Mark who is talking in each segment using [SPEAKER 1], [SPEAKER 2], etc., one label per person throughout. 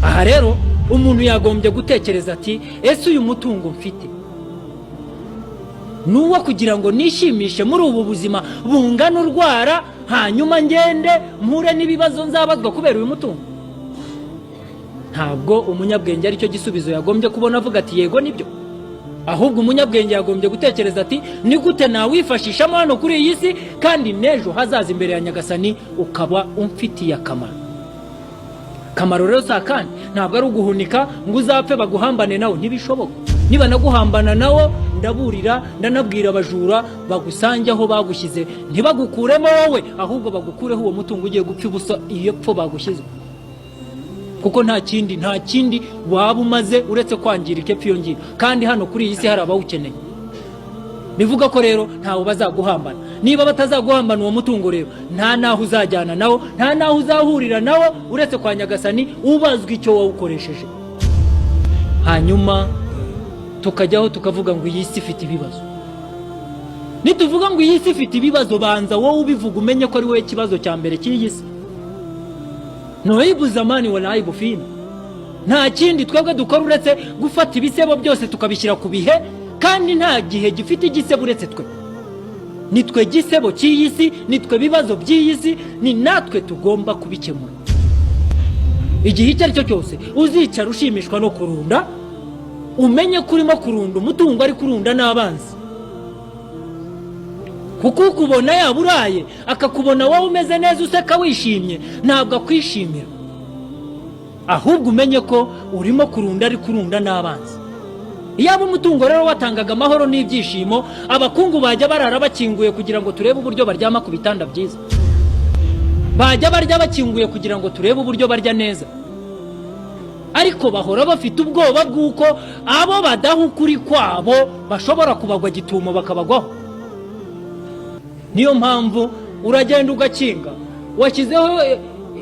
[SPEAKER 1] aha rero umuntu yagombye gutekereza ati ese uyu mutungo mfite nuwo kugira ngo nishimishe muri ubu buzima bungana urwara hanyuma ngende mpure n'ibibazo nzabazwa kubera uyu mutungo? Ntabwo umunyabwenge ari cyo gisubizo yagombye kubona avuga ati yego nibyo. Ahubwo umunyabwenge yagombye gutekereza ati ni gute nawifashishamo hano kuri iyi si kandi nejo hazaza imbere ya Nyagasani ukaba umfitiye akamaro. Kamaro rero sakandi ntabwo ari uguhunika ngo uzapfe baguhambane nawe, ntibishoboka. Niba naguhambana nawo ndaburira ndanabwira abajura bagusange aho bagushyize, ntibagukuremo wowe ahubwo bagukureho uwo mutungo ugiye gupfa ubusa iyo pfo bagushyize. Kuko nta kindi waba umaze uretse kwangirika epfo iyo ngiyo, kandi hano kuri iyi si hari abawukeneye. Bivuga ko rero ntawe bazaguhambana. Niba batazaguhambana uwo mutungo rero nta naho uzajyana nawo, nta naho uzahurira nawo uretse kwa Nyagasani ubazwa icyo wawukoresheje. Hanyuma tukajyaho tukavuga ngo iyi si ifite ibibazo. Nituvuga ngo iyi si ifite ibibazo, banza wowe ubivuga umenye ko ari wowe kibazo cya mbere cy'iyi si. Noibu zamani wala aibu fina. Nta kindi twebwe dukora uretse gufata ibisebo byose tukabishyira ku bihe, kandi nta gihe gifite igisebo uretse twe. Nitwe gisebo cy'iyi si, nitwe bibazo by'iyi si, ni natwe tugomba kubikemura. Igihe icyo ari cyo cyose uzicara ushimishwa no kurunda, umenye kurimo kurunda umutungo ari kurunda n'abanzi. Kuko ukubona yaburaye akakubona wowe umeze neza useka wishimye, ntabwo akwishimira. Ahubwo umenye ko urimo kurunda ari kurunda n'abanzi. Iyaba umutungo rero watangaga amahoro n'ibyishimo, abakungu bajya barara bakinguye kugira ngo turebe uburyo baryama ku bitanda byiza. Bajya barya bakinguye kugira ngo turebe uburyo barya neza. Ariko bahora bafite ubwoba bw'uko abo badaha ukuri kwabo bashobora kubagwa gitumo bakabagwaho. Niyo mpamvu uragenda ugakinga, washyizeho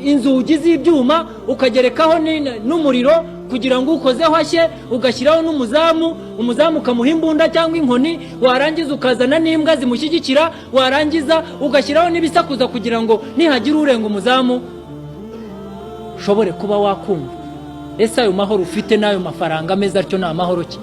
[SPEAKER 1] inzugi z'ibyuma ukagerekaho n'umuriro kugira ngo ukozeho hashye, ugashyiraho n'umuzamu, umuzamu ukamuha imbunda cyangwa inkoni, warangiza ukazana n'imbwa zimushyigikira, warangiza ugashyiraho n'ibisakuza kugira ngo nihagira urenga umuzamu ushobore kuba wakumva. Ese ayo mahoro ufite n'ayo mafaranga meza atyo ni amahoro ki?